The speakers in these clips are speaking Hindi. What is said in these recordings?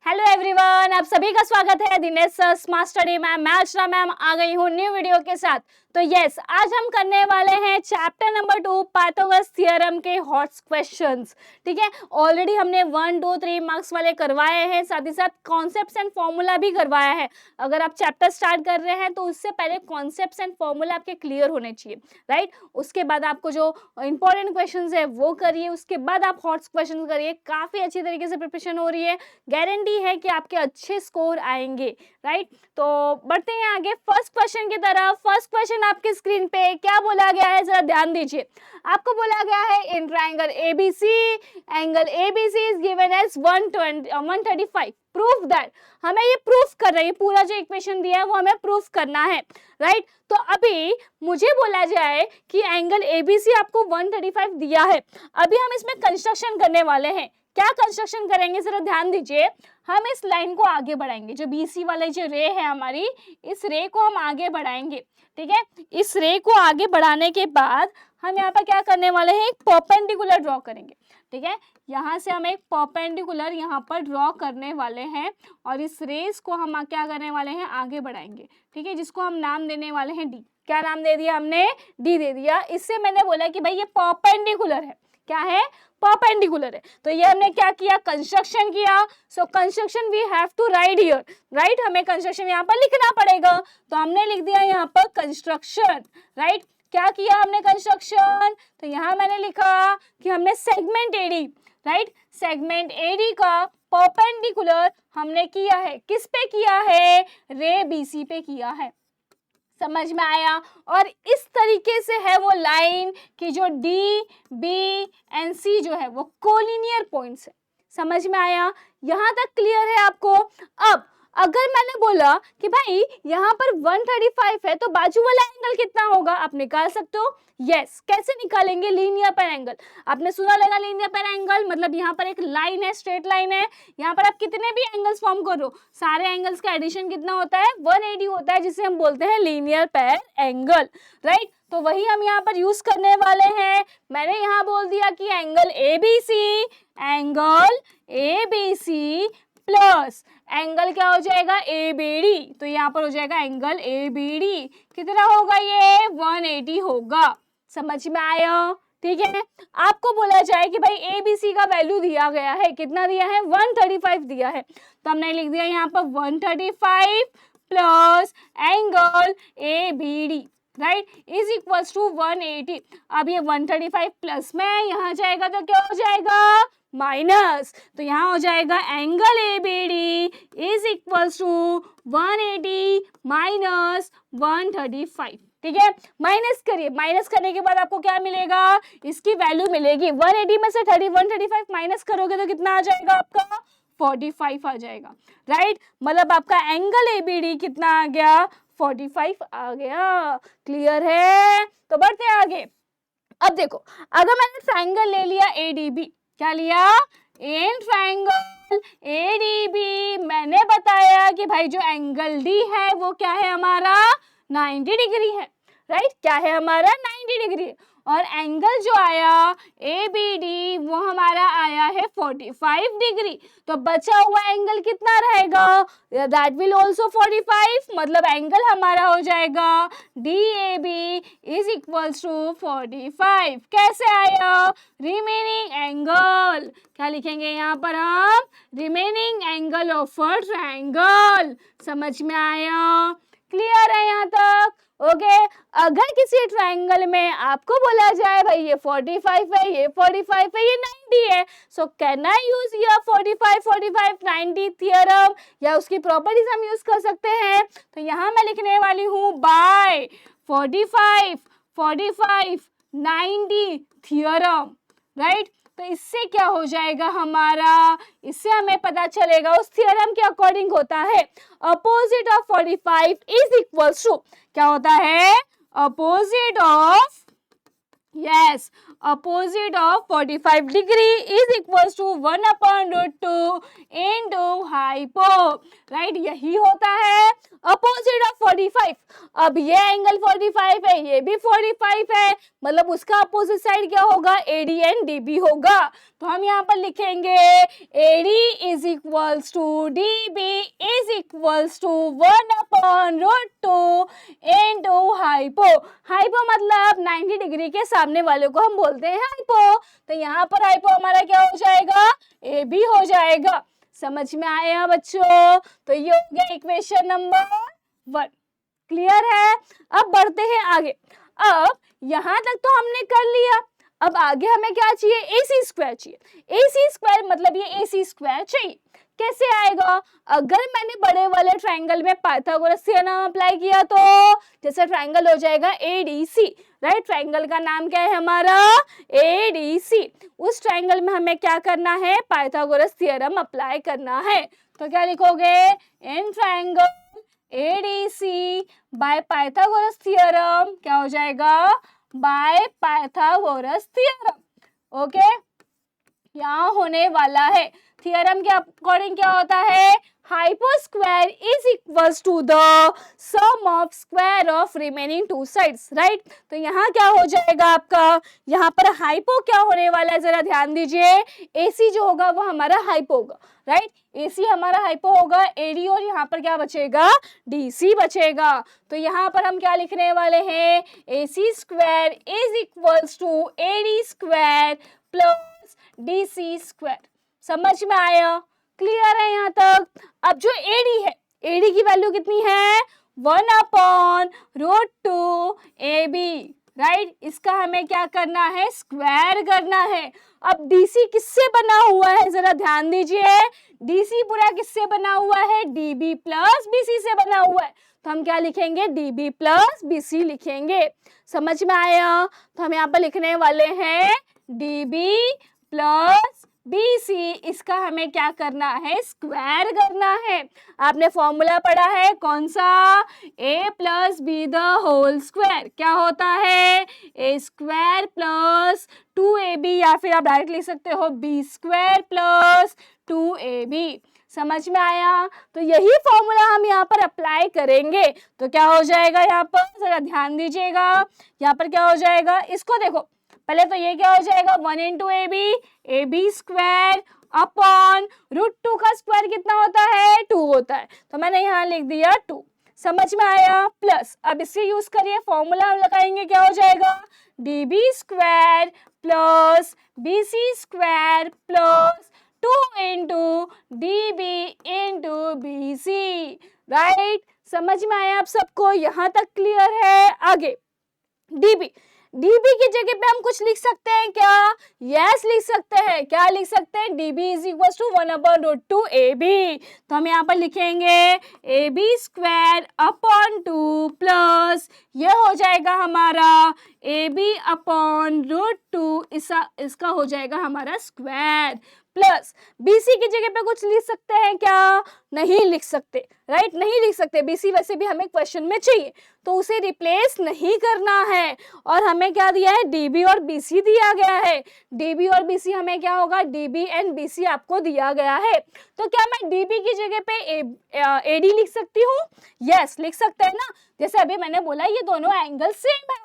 हेलो एवरीवन, आप सभी का स्वागत है दिनेश स्मार्ट स्टडी मैम। मैं अर्चना मैम आ गई हूँ न्यू वीडियो के साथ। तो यस, आज हम करने वाले हैं चैप्टर नंबर 2 पाइथागोरस थ्योरम के हॉट क्वेश्चंस। ठीक है, ऑलरेडी हमने 1, 2, 3 मार्क्स वाले करवाए हैं, साथ ही साथ कॉन्सेप्ट्स एंड फॉर्मूला भी करवाया है। अगर आप चैप्टर स्टार्ट कर रहे हैं तो उससे पहले कॉन्सेप्ट्स एंड फॉर्मूला आपके क्लियर होने चाहिए, राइट। उसके बाद आपको जो इंपॉर्टेंट क्वेश्चन है वो करिए, उसके बाद आप हॉट क्वेश्चन करिए। काफी अच्छी तरीके से प्रिपरेशन हो रही है, गारंटी है कि आपके अच्छे स्कोर आएंगे, राइट। तो बढ़ते हैं आगे फर्स्ट क्वेश्चन की तरफ। फर्स्ट क्वेश्चन आपकी स्क्रीन पे क्या बोला गया है, जरा ध्यान दीजिए। आपको बोला गया है in triangle ABC, angle ABC is given as 135। Proof that, हमें ये प्रूफ कर रही है, पूरा जो इक्वेशन दिया है वो हमें प्रूफ करना है, राइट। तो अभी मुझे बोला जाए कि एंगल एबीसी आपको 135 दिया है। अभी हम इसमें कंस्ट्रक्शन करने वाले हैं। क्या कंस्ट्रक्शन करेंगे, जरा ध्यान दीजिए। हम इस लाइन को आगे बढ़ाएंगे, जो बीसी वाले जो रे है हमारी, इस रे को हम आगे बढ़ाएंगे। ठीक है, इस रे को आगे बढ़ाने के बाद हम यहाँ पर क्या करने वाले हैं, एक परपेंडिकुलर ड्रॉ करेंगे। ठीक है, यहाँ से हम एक परपेंडिकुलर यहाँ पर ड्रॉ करने वाले हैं और इस रेस को हम क्या करने वाले हैं, आगे बढ़ाएंगे। ठीक है, जिसको हम नाम देने वाले हैं डी। क्या नाम दे दिया हमने, डी दे दिया। इससे मैंने बोला कि भाई ये परपेंडिकुलर है। क्या है, परपेंडिकुलर है। तो ये हमने क्या किया, कंस्ट्रक्शन किया। So construction we have to write here, right. हमें कंस्ट्रक्शन यहाँ पर लिखना पड़ेगा, तो हमने लिख दिया यहाँ पर कंस्ट्रक्शन, राइट। क्या किया हमने कंस्ट्रक्शन, तो यहाँ मैंने लिखा कि हमने segment AD, right, segment AD का परपेंडिकुलर हमने किया है। किस पे किया है, रे बीसी पे किया है। समझ में आया। और इस तरीके से है वो लाइन कि जो डी, बी एंड सी जो है वो कोलिनियर पॉइंट्स है। समझ में आया, यहां तक क्लियर है आपको। अब अगर मैंने बोला कि भाई यहाँ पर 135 है तो बाजू वाला एंगल कितना होगा, आप निकाल सकते हो। यस, कैसे निकालेंगे, लीनियर पेर एंगल। आपने सुना लेगा लीनियर पेर एंगल, मतलब यहाँ पर एक लाइन है, स्ट्रेट लाइन है। यहाँ पर आप कितने भी एंगल्स फॉर्म करो, सारे एंगल्स का एडिशन कितना होता है, 180 होता है, जिसे हम बोलते हैं लीनियर पेर एंगल, राइट। तो वही हम यहाँ पर यूज करने वाले हैं। मैंने यहाँ बोल दिया कि एंगल एबीसी प्लस एंगल क्या हो जाएगा, एबीडी। तो यहाँ पर हो जाएगा एंगल एबीडी। कितना होगा ये, 180 होगा। समझ में आया, ठीक है। आपको बोला जाए कि भाई एबीसी का वैल्यू दिया गया है, कितना दिया है, 135 दिया है। तो हमने लिख दिया यहाँ पर 135 plus angle ABD, right, is equals to 180। अब ये 135 प्लस में यहाँ जाएगा तो क्या हो जाएगा, माइनस। तो यहाँ हो जाएगा angle ABD is equals to 180 minus 135। ठीक है, माइनस करिए। माइनस करने के बाद आपको क्या मिलेगा, इसकी वैल्यू मिलेगी। 180 में से 135 माइनस करोगे तो कितना आ जाएगा आपका, 45 आ जाएगा, राइट। मतलब आपका एंगल एबीडी कितना आ गया, 45 आ गया। क्लियर है, तो बढ़ते हैं आगे। अब देखो, अगर मैंने ट्रायंगल ले लिया एडीबी, क्या लिया, इन ट्रायंगल एडीबी मैंने बताया कि भाई जो एंगल डी है वो क्या है हमारा, 90 डिग्री है, राइट। क्या है हमारा, 90 डिग्री। और एंगल जो आया एबीडी वो हमारा आया है 45 डिग्री। तो बचा हुआ एंगल कितना रहेगा, दैट विल ऑल्सो 45। मतलब एंगल हमारा हो जाएगा डीएबी इज इक्वल्स टू 45। कैसे आया, रिमेनिंग एंगल, क्या लिखेंगे यहाँ पर हम, remaining angle of a triangle. समझ में आया, क्लियर है यहाँ तक, ओके। अगर किसी ट्रायंगल में आपको बोला जाए भाई ये 45 है, ये 45 है, ये 90 है, सो कैन आई यूज ये 45 90 थ्योरम, या उसकी प्रॉपर्टीज हम यूज कर सकते हैं। तो यहाँ मैं लिखने वाली हूँ बाय 45 90 थ्योरम, राइट। तो इससे क्या हो जाएगा हमारा, इससे हमें पता चलेगा उस थ्योरम के अकॉर्डिंग होता है opposite of 45 is equals to, क्या होता है, opposite of, yes, opposite of 45 degree is equals to 1/√2 into hypo, right, यही होता है अपोजिट ऑफ 45। अब ये एंगल 45 है, ये भी 45 है, मतलब उसका अपोजिट साइड क्या होगा, एडी एंड डीबी होगा। तो हम यहाँ पर लिखेंगे AD is equals to DB is equals to 1/√2 into hypo. Hypo मतलब 90 डिग्री के सामने वाले को हम बोलते हैं हाइपो। तो यहाँ पर हाइपो हमारा क्या हो जाएगा, ए बी हो जाएगा। समझ में आया बच्चों? तो ये हो गया इक्वेशन नंबर 1। क्लियर है? अब बढ़ते हैं आगे। अब यहाँ तक तो हमने कर लिया, अब आगे हमें क्या चाहिए, AC स्क्वायर चाहिए। AC स्क्वायर मतलब ये AC स्क्वायर चाहिए। कैसे आएगा? अगर मैंने बड़े वाले ट्रायंगल में पाइथागोरस थ्योरम अप्लाई किया तो जैसे ट्रायंगल हो जाएगा ADC, राइट। ट्रायंगल का नाम क्या है हमारा, ADC। उस ट्रायंगल में हमें क्या करना है, पाइथागोरस थ्योरम अप्लाई करना है। तो क्या लिखोगे, in triangle ADC bye Pythagoras theorem, क्या हो जाएगा, बाय पाइथागोरस थ्योरम। ओके, यहाँ होने वाला है थ्योरम के अकॉर्डिंग क्या होता है, hypo square is equals to the sum of square of remaining two sides, right. तो यहाँ क्या हो जाएगा आपका, यहाँ पर हाइपो क्या होने वाला है, जरा ध्यान दीजिए। AC जो होगा वो हमारा हाइपो होगा, राइट। AC हमारा हाइपो होगा, AD और यहाँ पर क्या बचेगा, DC बचेगा। तो यहाँ पर हम क्या लिखने वाले हैं, AC square is equals to AD square plus DC square. समझ में आया? क्लियर है यहाँ तक? अब जो AD है, AD की वैल्यू कितनी है, 1/√2 AB, राइट। इसका हमें क्या करना है, स्क्वायर करना है। अब DC किससे बना हुआ है, जरा ध्यान दीजिए। DC पूरा किससे बना हुआ है, DB प्लस BC से बना हुआ है। तो हम क्या लिखेंगे, DB प्लस BC लिखेंगे। समझ में आया? तो हम यहाँ पर लिखने वाले हैं DB प्लस BC, इसका हमें क्या करना है, स्क्वायर करना है। आपने फॉर्मूला पढ़ा है कौन सा, A plus B the whole square. क्या होता है, A स्क्वायर प्लस 2AB, या फिर आप डायरेक्ट लिख सकते हो B स्क्वायर प्लस 2AB। समझ में आया? तो यही फॉर्मूला हम यहाँ पर अप्लाई करेंगे। तो क्या हो जाएगा, यहाँ पर जरा ध्यान दीजिएगा। यहाँ पर क्या हो जाएगा, इसको देखो पहले, तो ये क्या हो जाएगा, 1 into AB, AB square upon √2 का स्क्वायर कितना होता है, 2 होता है। तो मैंने यहाँ लिख दिया 2। समझ में आया? प्लस अब इससे यूज करिए, फॉर्मूला हम लगाएंगे, क्या हो जाएगा, DB square plus BC square plus 2 into DB into BC, right. समझ में आया आप सबको? यहाँ तक क्लियर है? आगे DB की जगह पे हम कुछ लिख सकते हैं क्या, यस लिख सकते हैं। क्या लिख सकते हैं, DB is equal to 1/√2 AB। तो हम यहाँ पर लिखेंगे AB स्क्वायर अपॉन 2 प्लस ये हो जाएगा हमारा AB अपॉन √2, इसका हो जाएगा हमारा स्क्वायर, प्लस BC की जगह पे कुछ लिख सकते हैं क्या, नहीं लिख सकते, राइट, नहीं लिख सकते। BC वैसे भी हमें क्वेश्चन में चाहिए, तो उसे रिप्लेस नहीं करना है। और हमें क्या दिया है, DB और BC दिया गया है। DB और BC हमें क्या होगा, DB एंड BC आपको दिया गया है। तो क्या मैं DB की जगह पे AD लिख सकती हूँ, यस लिख सकते हैं ना। जैसे अभी मैंने बोला ये दोनों एंगल सेम है,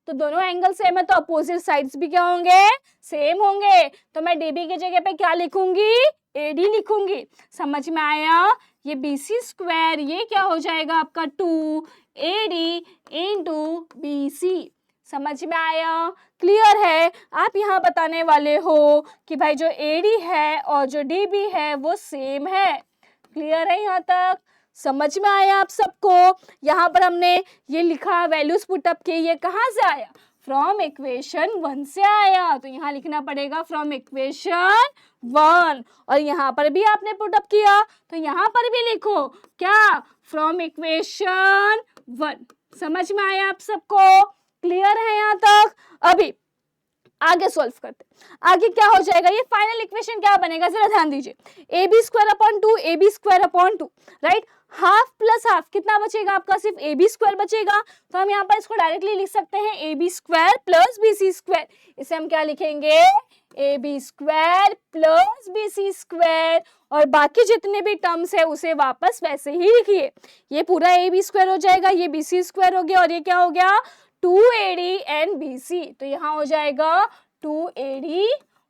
तो दोनों एंगल सेम है तो अपोजिट साइड्स भी क्या होंगे, सेम होंगे। तो मैं DB की जगह पे क्या लिखूंगी, AD लिखूंगी। समझ में आया? ये BC स्क्वायर ये क्या हो जाएगा आपका 2AD इंटू BC। समझ में आया? क्लियर है? आप यहाँ बताने वाले हो कि भाई जो AD है और जो DB है वो सेम है। क्लियर है यहाँ तक? समझ में आया आप सबको? यहाँ पर हमने ये लिखा, वैल्यूज पुटअप की, ये कहाँ से आया, फ्रॉम इक्वेशन 1 से आया। तो यहाँ लिखना पड़ेगा फ्रॉम इक्वेशन 1, और यहाँ पर भी आपने पुटअप किया तो यहाँ पर भी लिखो क्या, फ्रॉम इक्वेशन 1। समझ में आया आप सबको? क्लियर है यहाँ तक? अभी आगे सॉल्व करते हैं। आगे क्या हो जाएगा, ये फाइनल इक्वेशन क्या बनेगा, जरा ध्यान दीजिए। AB square upon 2 AB square upon 2, right. Half plus half कितना बचेगा आपका, सिर्फ ए बी स्क्वायर बचेगा। तो हम यहाँ पर इसको डायरेक्टली लिख सकते हैं A B square plus B C square. इसे हम क्या लिखेंगे, A B square plus B C square, और बाकी जितने भी टर्म्स है उसे वापस वैसे ही लिखिए। ये पूरा ए बी स्क्वायर हो जाएगा, ये बी सी स्क्वायर हो गया, और ये क्या हो गया 2AD एंड BC। तो यहाँ हो जाएगा 2AD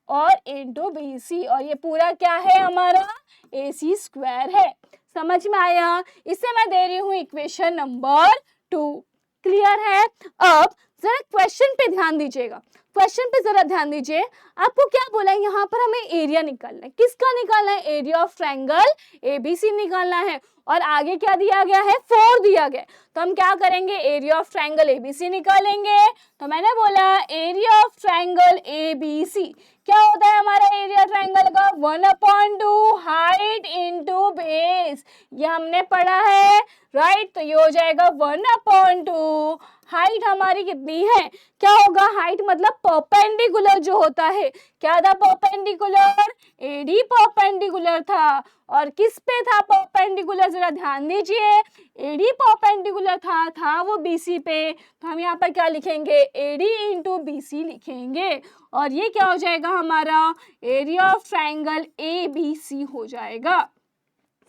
और इंटू BC, और ये पूरा क्या है हमारा AC स्क्वायर है। समझ में आया? इसे मैं दे रही हूँ इक्वेशन नंबर 2। क्लियर है? अब जरा क्वेश्चन पे ध्यान दीजिएगा, क्वेश्चन पे जरा ध्यान दीजिए। आपको क्या बोला है, यहाँ पर हमें एरिया निकालना है। किसका निकालना है? एरिया ऑफ ट्रायंगल ABC निकालना है, और आगे क्या दिया गया है, 4 दिया गया। तो हम क्या करेंगे, एरिया ऑफ ट्रायंगल ABC निकालेंगे। तो मैंने बोला एरिया ऑफ ट्रायंगल ABC क्या होता है हमारा एरिया ट्रायंगल का, 1/2 हाइट इंटू बेस। ये हमने पढ़ा है, राइट। तो ये हो जाएगा 1/2 हाइट हमारी कितनी है, क्या होगा, हाइट मतलब परपेंडिकुलर जो होता है, क्या था परपेंडिकुलर, एडी परपेंडिकुलर था। और किस पे था परपेंडिकुलर, जरा ध्यान दीजिए, एडी परपेंडिकुलर था वो बीसी पे। तो हम यहाँ पर क्या लिखेंगे, एडी इंटू बीसी लिखेंगे, और ये क्या हो जाएगा हमारा एरिया ऑफ ट्रायंगल ABC हो जाएगा।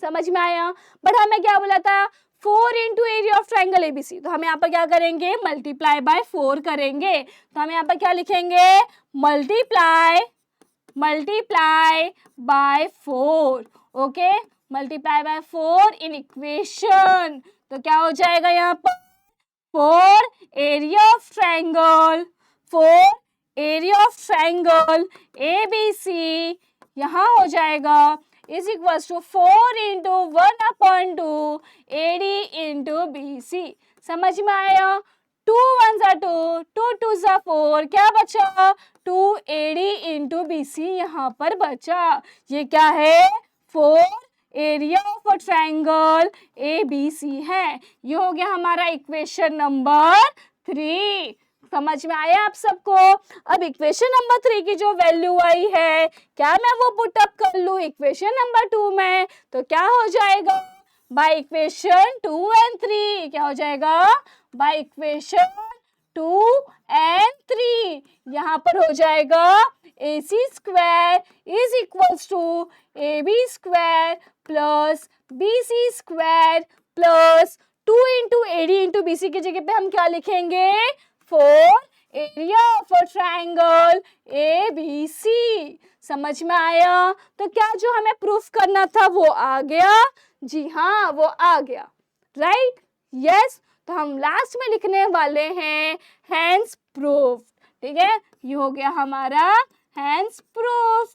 समझ में आया? बट हमें क्या बोला था, 4 into area of triangle ABC। तो हम यहाँ पर क्या करेंगे, मल्टीप्लाई बाय 4 करेंगे। तो हम यहाँ पर क्या लिखेंगे, multiply by 4, okay, multiply by 4 in equation. तो क्या हो जाएगा यहाँ पर 4 एरिया ऑफ ट्रायंगल ABC यहाँ हो जाएगा is equal to 4 into 1/2 AD into BC। समझ में आया? 2 1 जा 2, 2 2 जा 4, क्या बचा 2 AD इंटू BC यहाँ पर बचा। ये क्या है, 4 area of a triangle ABC है। ये हो गया हमारा इक्वेशन नंबर 3। समझ में आया आप सबको? अब इक्वेशन नंबर 3 की जो वैल्यू आई है, क्या मैं वो पुट अप कर लूं इक्वेशन नंबर 2 में, तो क्या हो जाएगा, बाय इक्वेशन 2 एंड 3 क्या हो जाएगा, बाय इक्वेशन 2 एंड 3 यहाँ पर हो जाएगा AC square is equals to AB square plus BC square plus 2 into AD into BC की जगह पे हम क्या लिखेंगे, 4 area of a triangle ABC। समझ में आया? तो क्या जो हमें प्रूफ करना था वो आ गया? जी हाँ, वो आ गया, राइट, यस। तो हम लास्ट में लिखने वाले हैं हैंस प्रूफ। ठीक है, ये हो गया हमारा hence proof.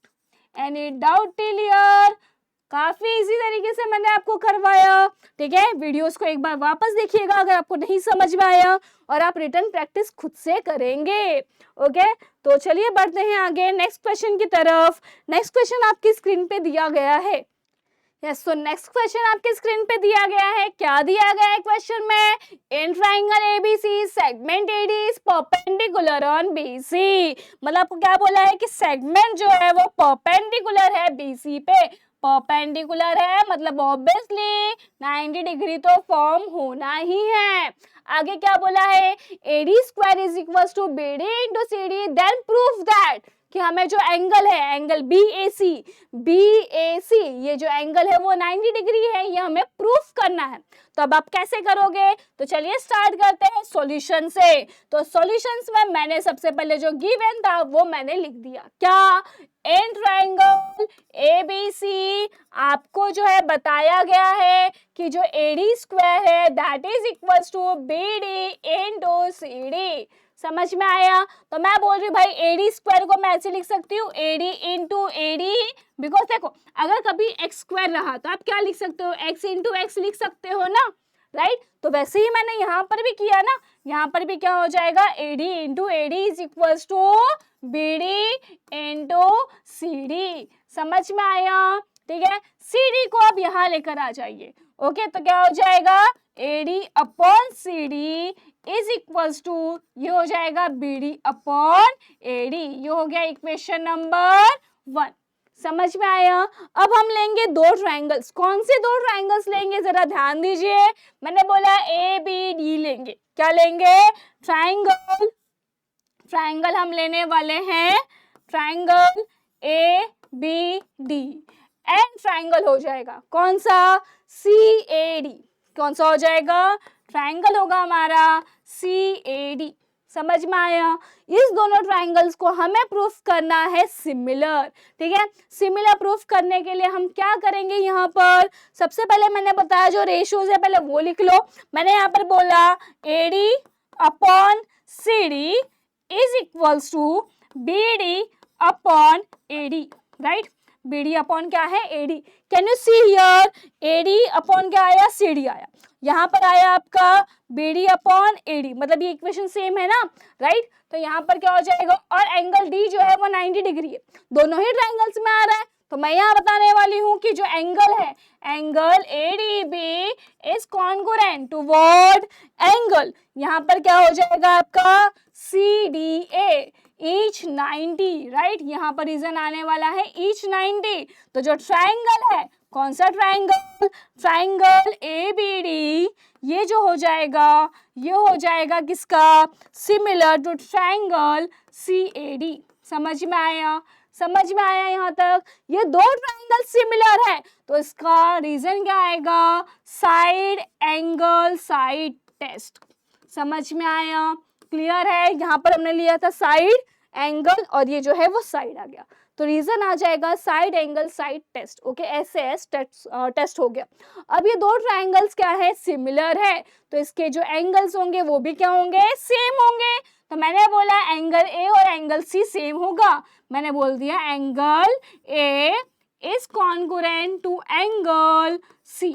Any doubt till here? काफी इजी तरीके से मैंने आपको करवाया। ठीक है, वीडियोस को एक बार वापस देखिएगा अगर आपको नहीं समझ में आया, और आप रिटन प्रैक्टिस खुद से करेंगे। ओके, तो चलिए बढ़ते हैं आगे नेक्स्ट क्वेश्चन की तरफ। नेक्स्ट क्वेश्चन आपकी स्क्रीन पे दिया गया है। यस, तो नेक्स्ट क्वेश्चन आपके स्क्रीन पे दिया गया है। क्या दिया गया है क्वेश्चन में, in triangle ABC segment AD is perpendicular on BC। मतलब आपको क्या बोला है कि सेगमेंट जो है वो परपेंडिकुलर है BC पे। परपेंडिकुलर है मतलब ऑब्वियसली 90 डिग्री तो फॉर्म होना ही है। आगे क्या बोला है, AD square is equal to BD into CD, then proof that कि हमें जो एंगल है, एंगल BAC ये जो एंगल है वो 90 डिग्री है, ये हमें प्रूफ करना है। तो अब आप कैसे करोगे, तो चलिए स्टार्ट करते हैं सॉल्यूशन से। तो सॉल्यूशंस में मैंने सबसे पहले जो गिवन था वो मैंने लिख दिया, क्या, इन ट्रायंगल ABC आपको जो है बताया गया है कि जो AD स्क्वायर है that is equal to BD into CD। समझ में आया? तो मैं बोल रही हूँ भाई AD स्क्वायर को मैं ऐसे लिख सकती हूँ AD इंटू AD, बिकॉज देखो अगर कभी एक्स स्क्वायर रहा तो आप क्या लिख सकते हो, x इंटू एक्स लिख सकते हो ना, राइट। तो वैसे ही मैंने यहाँ पर भी किया ना, यहाँ पर भी क्या हो जाएगा, AD into AD is equal to BD into CD। समझ में आया? ठीक है, CD को अब यहाँ लेकर आ जाइए। ओके, तो क्या हो जाएगा, AD upon CD is equal to, ये हो जाएगा BD अपॉन AD। ये हो गया इक्वेशन नंबर 1। समझ में आया। अब हम लेंगे दो ट्रायंगल्स। कौन से दो ट्रायंगल्स लेंगे जरा ध्यान दीजिए। मैंने बोला ए बी डी लेंगे। क्या लेंगे? ट्रायंगल। ट्रायंगल हम लेने वाले हैं triangle A B D and triangle हो जाएगा कौन सा? C A D. कौन सा हो जाएगा? ट्रायंगल होगा हमारा सी ए डी। समझ में आया। इस दोनों ट्रायंगल्स को हमें प्रूफ करना है सिमिलर। ठीक है, सिमिलर प्रूफ करने के लिए हम क्या करेंगे? यहाँ पर सबसे पहले मैंने बताया जो रेशियोज है पहले वो लिख लो। मैंने यहाँ पर बोला A D upon C D is equals to B D upon A D, right. B D upon क्या है? A D. Can you see here? A D upon क्या आया? सी डी आया। यहाँ पर आया आपका B D upon A D, मतलब ये इक्वेशन सेम है ना, राइट। तो यहाँ पर क्या हो जाएगा? और एंगल डी जो है वो 90 डिग्री है, दोनों ही ट्रायंगल्स में आ रहा है। तो मैं यहाँ बताने वाली हूँ कि जो एंगल है, angle A D B is congruent to what? Angle यहाँ पर क्या हो जाएगा आपका? C D A each 90, right. यहाँ पर रीजन आने वाला है ईच 90। तो जो ट्रायंगल है, कौन सा triangle? Triangle A B D, ये जो हो जाएगा, ये हो जाएगा किसका? Similar to triangle C A D. समझ में आया? समझ में आया यहाँ तक? ये दो ट्रायंगल सिमिलर है तो इसका रीजन क्या आएगा? Side angle side test. समझ में आया? क्लियर है? यहाँ पर हमने लिया था साइड एंगल और ये जो है वो साइड आ गया, तो रीजन आ जाएगा side angle side test. Okay, S test हो गया। अब ये दो ट्रायंगल्स क्या है? सिमिलर है, तो इसके जो एंगल्स होंगे वो भी क्या होंगे? सेम होंगे। तो मैंने बोला एंगल ए और एंगल सी सेम होगा। मैंने बोल दिया angle A is congruent to angle C.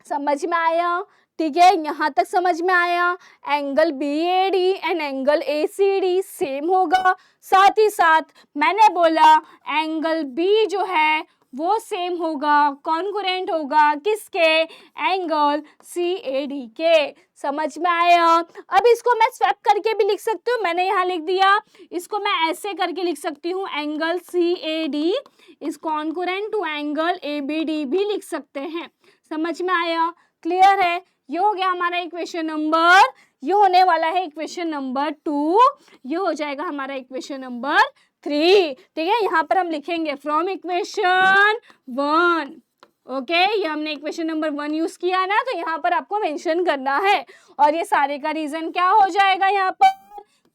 समझ में आया? ठीक है, यहाँ तक समझ में आया। Angle B A D and angle A C D same होगा। साथ ही साथ मैंने बोला एंगल बी जो है वो सेम होगा, कॉन्ग्रुएंट होगा किसके? एंगल सी ए डी के। समझ में आया? अब इसको मैं स्वैप करके भी लिख सकती हूँ। मैंने यहाँ लिख दिया, इसको मैं ऐसे करके लिख सकती हूँ, angle C A D is congruent to angle A B D भी लिख सकते हैं। समझ में आया? क्लियर है? ये हो गया हमारा इक्वेशन नंबर, ये होने वाला है इक्वेशन नंबर 2, ये हो जाएगा हमारा इक्वेशन नंबर 3। ठीक है, यहाँ पर हम लिखेंगे फ्रॉम इक्वेशन 1। ओके, ये हमने इक्वेशन नंबर 1 यूज किया ना, तो यहाँ पर आपको मेंशन करना है। और ये सारे का रीजन क्या हो जाएगा? यहाँ पर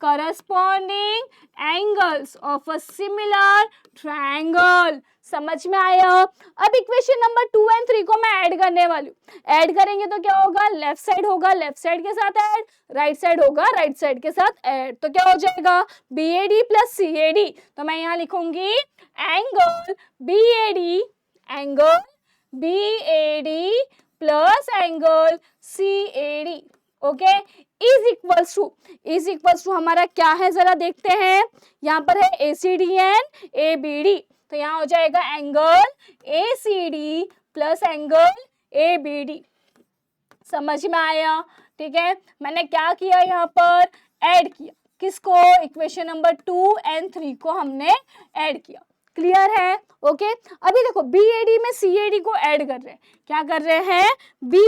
corresponding angles of a similar triangle। समझ में आया? अब इक्वेशन नंबर 2 एंड 3 को मैं ऐड करने वाली हूँ। ऐड करेंगे तो क्या होगा? लेफ्ट साइड होगा लेफ्ट साइड के साथ ऐड, राइट साइड होगा राइट साइड के साथ ऐड। तो क्या हो जाएगा? B A D plus C A D. तो मैं यहाँ लिखूंगी angle B A D, angle B A D plus angle C A D. Okay, is equals to हमारा क्या है जरा देखते हैं। यहाँ पर है A C D and A B D, तो यहाँ हो जाएगा angle A C D plus angle A B D. समझ में आया? ठीक है, मैंने क्या किया? यहाँ पर ऐड किया किसको? इक्वेशन नंबर 2 एंड 3 को हमने ऐड किया। क्लियर है? ओके, अभी देखो बी ए डी में सी ए डी को ऐड कर रहे हैं। क्या कर रहे हैं? बी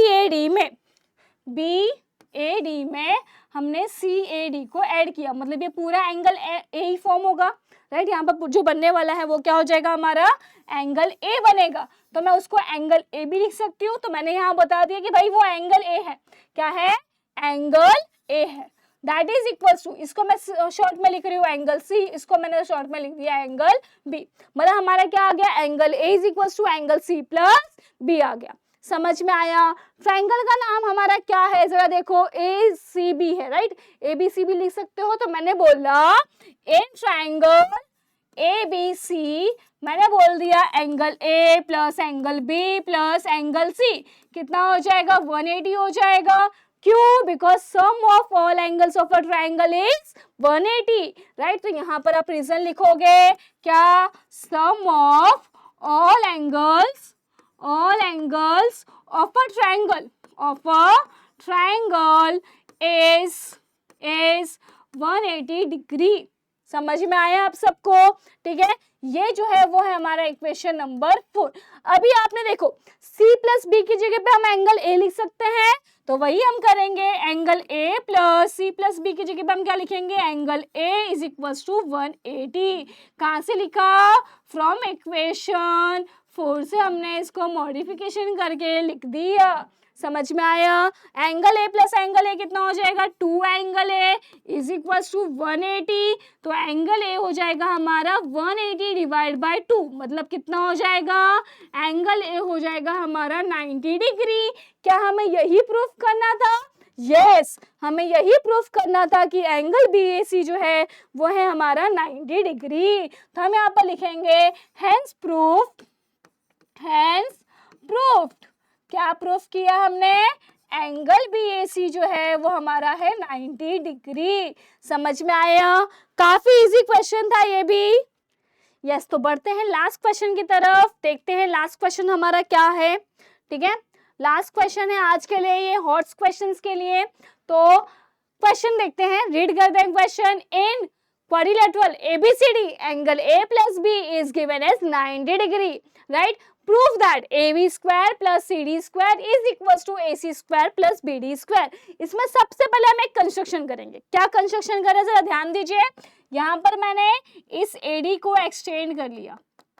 ए डी में हमने सी ए डी को ऐड किया, मतलब ये पूरा एंगल ए ही फॉर्म होगा, राइट। यहाँ पर जो बनने वाला है वो क्या हो जाएगा? हमारा एंगल ए बनेगा। तो मैं उसको एंगल ए भी लिख सकती हूँ। तो मैंने यहाँ बता दिया कि भाई वो एंगल ए है। क्या है? एंगल ए है। दैट इज इक्वल्स टू, इसको मैं शॉर्ट में लिख रही हूँ एंगल सी, इसको मैंने शॉर्ट में लिख दिया एंगल बी। मतलब हमारा क्या आ गया? Angle A is equals to angle C plus B आ गया। समझ में आया? ट्रायंगल का नाम हमारा क्या है जरा देखो, ए सी बी है, राइट। ए बी सी भी लिख सकते हो। तो मैंने बोला in triangle A B C, मैंने बोल दिया angle A plus angle B plus angle C कितना हो जाएगा? 180 हो जाएगा। क्यों? Because sum of all angles of a triangle is 180, right. तो यहाँ पर आप रीजन लिखोगे क्या? Sum of all angles of a triangle is 180 degree. समझ में आया आप सबको? ठीक है, ये जो है वो है हमारा इक्वेशन नंबर 4। अभी आपने देखो C प्लस बी की जगह पे हम एंगल A लिख सकते हैं, तो वही हम करेंगे, angle A plus C plus B की जगह पे हम क्या लिखेंगे, angle A is equal to 180। कहाँ से लिखा, फ्रॉम इक्वेशन 4 से हमने इसको मॉडिफिकेशन करके लिख दिया। समझ में आया? Angle A plus angle A कितना हो जाएगा, 2 angle A is equal to 180। तो एंगल A हो जाएगा हमारा 180 डिवाइड बाय 2, मतलब कितना हो जाएगा, एंगल A हो जाएगा हमारा 90 डिग्री। क्या हमें यही प्रूफ करना था? यस, हमें यही प्रूफ करना था कि एंगल BAC जो है वो है हमारा 90 डिग्री। तो हम यहाँ पर लिखेंगे हेंस प्रूफ्ड, हेंस प्रूफ्ड। क्या प्रूफ किया हमने, एंगल BAC जो है वो हमारा है 90 डिग्री। समझ में आया? काफी इजी क्वेश्चन था ये भी। यस, तो बढ़ते हैं लास्ट क्वेश्चन की तरफ, देखते हैं लास्ट क्वेश्चन हमारा क्या है। ठीक है, लास्ट क्वेश्चन है आज के लिए ये हॉट क्वेश्चंस के लिए। तो क्वेश्चन देखते हैं, रीड करते हैं question. In quadrilateral ABCD angle A plus B is given as 90 degree, right? Prove that AB square plus CD square is equals to AC square plus BD square। इसमें सबसे पहले हम एक कंस्ट्रक्शन करेंगे। क्या कंस्ट्रक्शन करें, जरा ध्यान दीजिए। यहाँ पर मैंने इस AD को एक्सटेंड कर लिया,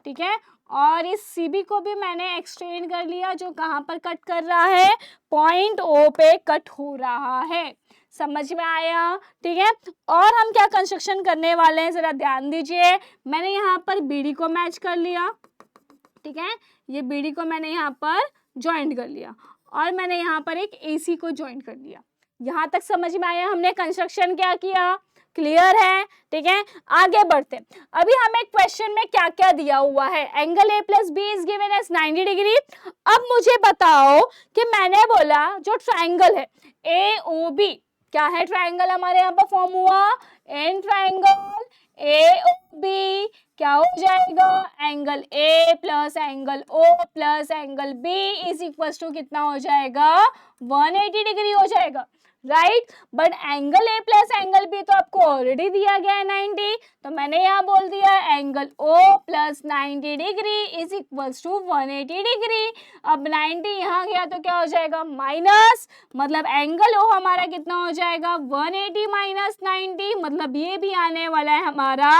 ठीक है, और इस CB को भी मैंने एक्सटेंड कर लिया, जो कहाँ पर कट कर रहा है, पॉइंट O पे कट हो रहा है। समझ में आया? ठीक है, और हम क्या कंस्ट्रक्शन करने वाले हैं, जरा ध्यान दीजिए। मैंने यहाँ पर BD को मैच कर लिया, ठीक है, ये BD को मैंने यहाँ पर ज्वाइंट कर लिया, और मैंने यहाँ पर एक AC को ज्वाइंट कर लिया। यहाँ तक समझ में आया हमने कंस्ट्रक्शन क्या किया? क्लियर है? ठीक है, आगे बढ़ते। अभी हमें क्वेश्चन में क्या क्या दिया हुआ है, angle A plus B is given as 90 degree. अब मुझे बताओ कि मैंने बोला जो ट्राइंगल है AOB, क्या है ट्राइंगल हमारे यहाँ पर फॉर्म हुआ, एन ट्राइंगल AOB क्या हो जाएगा, angle A plus angle O plus angle B is equal to कितना हो जाएगा, 180 डिग्री हो जाएगा, right. But angle A plus angle B तो आपको ऑलरेडी दिया गया है 90, तो मैंने यहाँ बोल दिया angle O plus 90 degree is equal to 180 degree. अब 90 यहाँ गया तो क्या हो जाएगा, माइनस, मतलब एंगल O हमारा कितना हो जाएगा, 180 माइनस 90, मतलब ये भी आने वाला है हमारा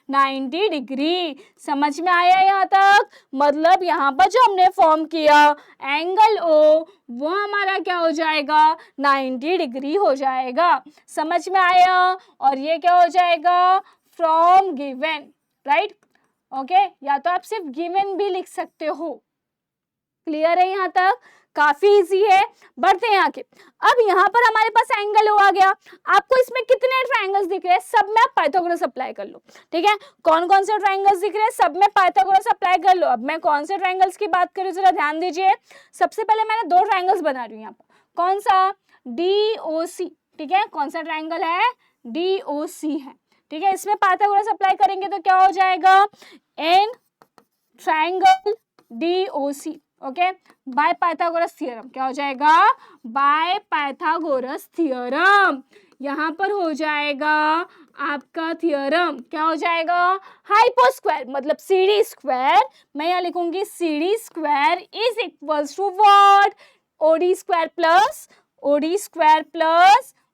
90 डिग्री। समझ में आया यहाँ तक? मतलब यहाँ पर जो हमने फॉर्म किया एंगल O वो हमारा क्या हो जाएगा, 90 डिग्री हो जाएगा। समझ में आया? और ये क्या हो जाएगा, फ्रॉम गिवन, राइट। ओके, या तो आप सिर्फ गिवन भी लिख सकते हो। क्लियर है यहाँ तक? काफी इजी है। बढ़ते हैं आगे। अब यहाँ पर हमारे पास एंगल O आ गया। आपको इसमें कितने ट्रायंगल्स दिख रहे हैं, सब में आप पाइथागोरस अप्लाई कर लो, ठीक है। कौन कौन से ट्रायंगल्स दिख रहे हैं, सब में पाइथागोरस अप्लाई कर लो। अब मैं कौन से ट्रायंगल्स की बात करूँ, जरा ध्यान दीजिए। सबसे पहले मैंने दो ट्रायंगल्स बना रही हूँ यहाँ पर। कौन सा, DOC, ठीक है। कौन सा ट्रायंगल है, DOC है, ठीक है। इसमें पाइथागोरस अप्लाई करेंगे तो क्या हो जाएगा, in triangle DOC, okay, by Pythagoras theorem. क्या हो जाएगा, बाय पाइथागोरस थ्योरम। यहाँ पर हो जाएगा आपका थ्योरम, क्या हो जाएगा, हाइपोस्क्वायर मतलब CD स्क्वायर। मैं यहाँ लिखूंगी CD square is equals to what, OD square plus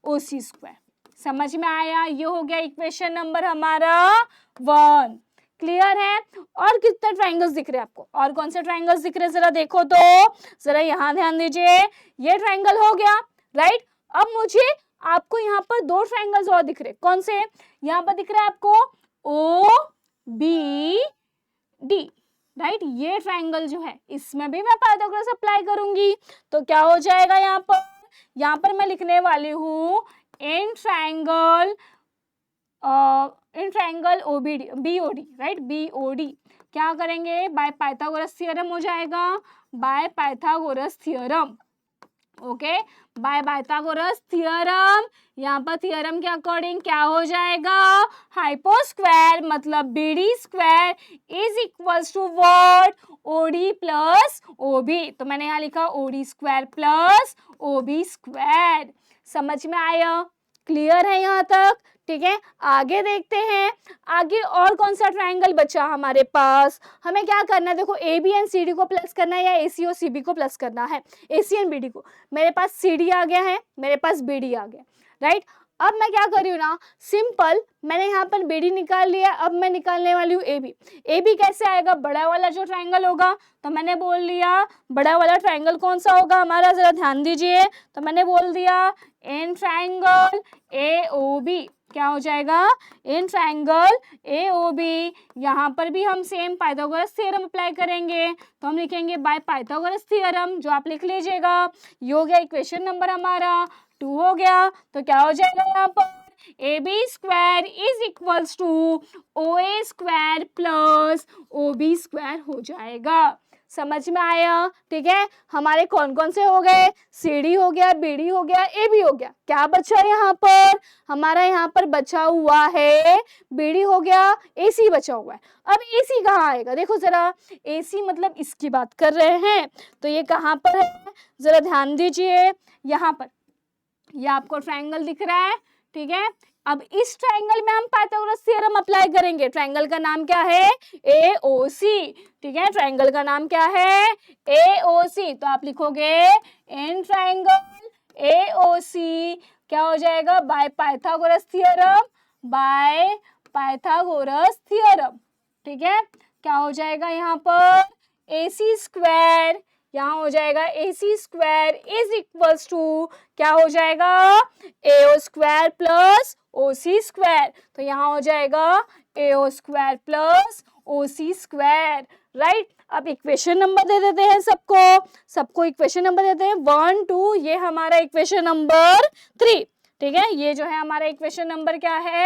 OC square. समझ में आया? ये हो गया इक्वेशन नंबर हमारा 1। क्लियर है? और कितने ट्रायंगल्स दिख रहे हैं आपको, और कौन से ट्रायंगल्स दिख रहे हैं, जरा देखो तो, जरा यहाँ ध्यान दीजिए। ये ट्रायंगल हो गया, राइट। अब मुझे आपको यहाँ पर दो ट्रायंगल्स और दिख रहे हैं। कौन से, यहाँ पर दिख रहा है आपको OBD, राइट। ये ट्रायंगल जो है इसमें भी मैं पाइथागोरस अप्लाई करूंगी तो क्या हो जाएगा, यहाँ पर मैं लिखने वाली हूँ in triangle BOD, right, BOD। क्या करेंगे, बाय पाइथागोरस थ्योरम हो जाएगा, bye Pythagoras theorem, okay, by Pythagoras theorem. यहाँ पर थ्योरम के अकॉर्डिंग क्या हो जाएगा, हाइपोस्क्वायर मतलब BD square is equals to what, OD plus OB। तो मैंने यहाँ लिखा OD square plus OB square. समझ में आया? क्लियर है यहाँ तक? ठीक है, आगे देखते हैं। आगे और कौन सा ट्रायंगल बचा हमारे पास? हमें क्या करना है, देखो A B and C D को प्लस करना है या ए सी और सी बी को प्लस करना है, A C and B D को। मेरे पास सी डी आ गया है, मेरे पास बी डी आ गया, राइट। अब मैं क्या कर रही हूँ ना, सिंपल मैंने यहाँ पर बी डी निकाल लिया, अब मैं निकालने वाली हूँ ए बी। ए बी कैसे आएगा, बड़ा वाला जो ट्रायंगल होगा, तो मैंने बोल लिया बड़ा वाला ट्रायंगल कौन सा होगा हमारा, जरा ध्यान दीजिए। तो मैंने बोल दिया in triangle A O B, क्या हो जाएगा, in triangle A O B. यहाँ पर भी हम सेम पाइथागोरस थ्योरम अप्लाई करेंगे, तो हम लिखेंगे बाय पाइथागोरस थ्योरम, जो आप लिख लीजिएगा। ये हो गया इक्वेशन नंबर हमारा 2 हो गया। तो क्या हो जाएगा यहाँ पर, A B square is equals to O A square plus O B square हो जाएगा। समझ में आया? ठीक है, हमारे कौन कौन से हो गए, सी डी हो गया, बी डी हो गया, ए बी हो गया। क्या बचा यहाँ पर, हमारा यहाँ पर बचा हुआ है बी डी हो गया, ए सी बचा हुआ है। अब ए सी कहाँ आएगा, देखो जरा, ए सी मतलब इसकी बात कर रहे हैं, तो ये कहाँ पर है, जरा ध्यान दीजिए। यहाँ पर ये आपको ट्रायंगल दिख रहा है, ठीक है। अब इस ट्रायंगल में हम पाइथागोरस थ्योरम अप्लाई करेंगे। ट्रायंगल का नाम क्या है, ए ओ सी, ठीक है। ट्रायंगल का नाम क्या है, ए ओ सी। तो आप लिखोगे इन ट्रायंगल ए ओ सी, क्या हो जाएगा, bye Pythagoras theorem, bye Pythagoras theorem, ठीक है। क्या हो जाएगा यहाँ पर, ए सी स्क्वायर, यहाँ हो जाएगा A C square is equals to, क्या हो जाएगा, A O square plus O C square. तो यहाँ हो जाएगा A O square plus O C square, right. अब इक्वेशन नंबर दे देते हैं सबको इक्वेशन नंबर देते हैं 1 2, ये हमारा इक्वेशन नंबर 3, ठीक है। ये जो है हमारा इक्वेशन नंबर क्या है,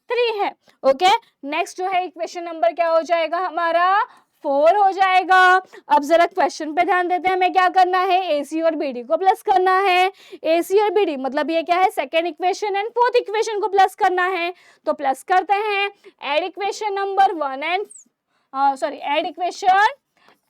3 है, ओके। नेक्स्ट जो है इक्वेशन नंबर क्या हो जाएगा हमारा, 4 हो जाएगा। अब जरा क्वेश्चन पे ध्यान देते हैं, हमें क्या करना है, ए सी और बी डी को प्लस करना है। ए सी और बी डी मतलब ये क्या है, second equation and fourth equation को प्लस करना है। तो प्लस करते हैं, add equation number 1 and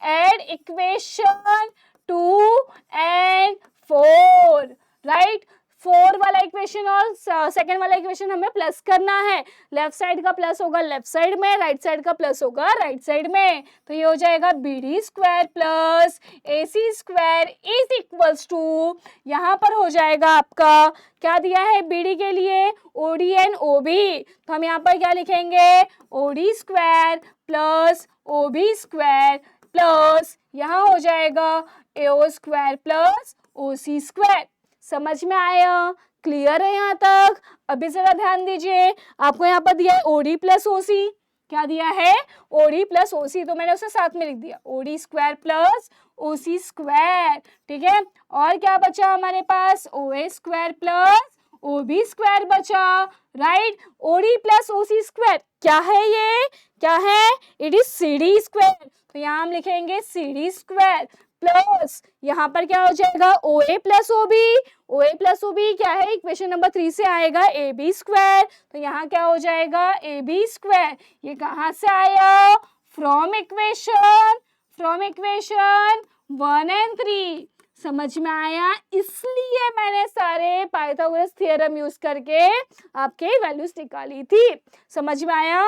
add equation 2 and 4, right. 4 वाला इक्वेशन और सेकेंड वाला इक्वेशन हमें प्लस करना है। लेफ्ट साइड का प्लस होगा लेफ्ट साइड में, राइट साइड का प्लस होगा राइट साइड में। तो ये हो जाएगा B D square plus A C square is equals to, यहाँ पर हो जाएगा आपका, क्या दिया है बी डी के लिए, O D and O B. तो हम यहाँ पर क्या लिखेंगे, O D square plus O B square plus, यहाँ हो जाएगा A O square plus O C square. समझ में आया? क्लियर है यहाँ तक? अभी जरा ध्यान दीजिए, आपको यहाँ पर दिया है ओडी प्लस ओसी, क्या दिया है, ओडी प्लस ओसी, तो मैंने उसे साथ में लिख दिया, O D square plus O C square, ठीक है। और क्या बचा हमारे पास, O A square plus O B square बचा, right. O D plus O C square क्या है, ये क्या है, it is C D square. तो यहाँ हम लिखेंगे सी डी स्क्वायर प्लस, यहाँ पर क्या हो जाएगा, ओ ए प्लस ओ बी, ओ ए प्लस ओ बी क्या है, इक्वेशन नंबर 3 से आएगा ए बी स्क्वायर। तो यहाँ क्या हो जाएगा, ए बी स्क्वायर। ये कहाँ से आया, फ्रॉम इक्वेशन 1 एंड 3। समझ में आया? इसलिए मैंने सारे पाइथागोरस थ्योरम यूज करके आपके वैल्यूज निकाली थी। समझ में आया?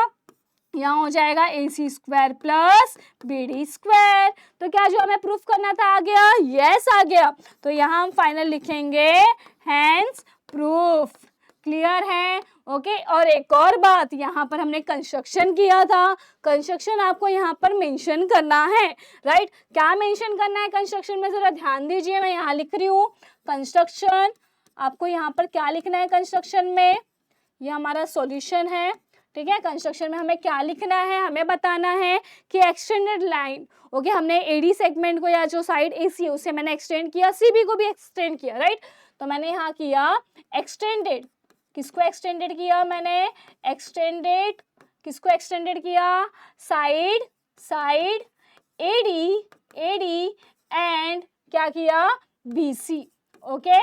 यहाँ हो जाएगा A C square plus B D square. तो क्या जो हमें प्रूफ करना था आ गया, यस आ गया। तो यहाँ हम फाइनल लिखेंगे हैंस प्रूफ। क्लियर है? ओके। और एक और बात, यहाँ पर हमने कंस्ट्रक्शन किया था, कंस्ट्रक्शन आपको यहाँ पर मेंशन करना है, राइट। क्या मेंशन करना है कंस्ट्रक्शन में, जरा ध्यान दीजिए, मैं यहाँ लिख रही हूँ कंस्ट्रक्शन। आपको यहाँ पर क्या लिखना है कंस्ट्रक्शन में, ये हमारा सॉल्यूशन है, ठीक है। कंस्ट्रक्शन में हमें क्या लिखना है, हमें बताना है कि एक्सटेंडेड लाइन, ओके। हमने एडी सेगमेंट को या जो साइड एसी उसे मैंने एक्सटेंड किया, सीबी को भी एक्सटेंड किया, राइट। तो मैंने यहाँ किया एक्सटेंडेड, किसको एक्सटेंडेड किया मैंने, एक्सटेंडेड, किसको एक्सटेंडेड किया, साइड एडी एंड क्या किया, बीसी। ओके,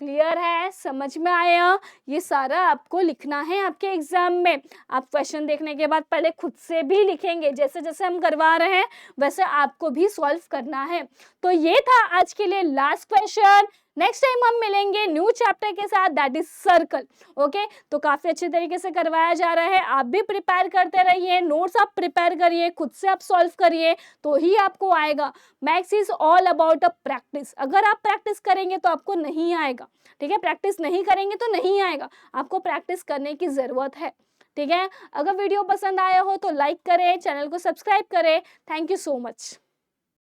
क्लियर है? समझ में आया? ये सारा आपको लिखना है आपके एग्जाम में। आप क्वेश्चन देखने के बाद पहले खुद से भी लिखेंगे, जैसे जैसे हम करवा रहे हैं वैसे आपको भी सॉल्व करना है। तो ये था आज के लिए लास्ट क्वेश्चन। नेक्स्ट टाइम हम मिलेंगे न्यू चैप्टर के साथ, दैट इज सर्कल। ओके, तो काफी अच्छे तरीके से करवाया जा रहा है, आप भी प्रिपेयर करते रहिए, नोट्स आप प्रिपेयर करिए, खुद से आप सॉल्व करिए तो ही आपको आएगा। Maths is all about a practice, अगर आप प्रैक्टिस करेंगे तो आपको नहीं आएगा, ठीक है, प्रैक्टिस नहीं करेंगे तो नहीं आएगा, आपको प्रैक्टिस करने की जरूरत है, ठीक है। अगर वीडियो पसंद आया हो तो लाइक करें, चैनल को सब्सक्राइब करें। Thank you so much.